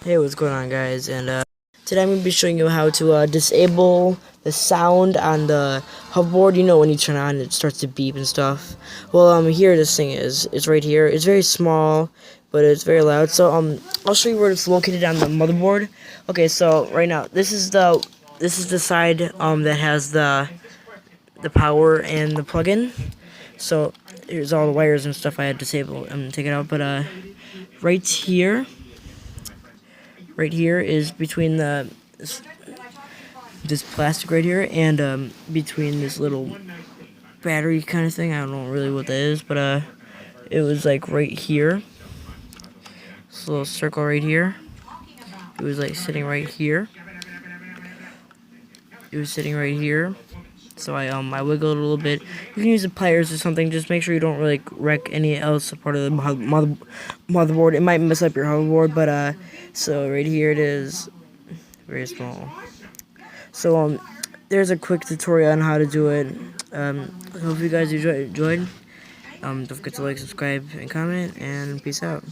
Hey, what's going on, guys? And today I'm going to be showing you how to disable the sound on the hoverboard. You know, when you turn on it starts to beep and stuff. Well, here this thing is. It's right here. It's very small, but it's very loud. So I'll show you where it's located on the motherboard. Okay, so right now this is the side that has the power and the plug-in. So here's all the wires and stuff I had to disable and take it out. But right here. Right here is between this plastic right here and between this little battery kind of thing. I don't know really what that is, but it was like right here. This little circle right here. It was like sitting right here. It was sitting right here. So I wiggled it a little bit. You can use the pliers or something. Just make sure you don't really wreck any else part of the motherboard. It might mess up your hoverboard, but so right here it is, very small. So there's a quick tutorial on how to do it. Hope you guys enjoyed. Don't forget to like, subscribe, and comment, and peace out.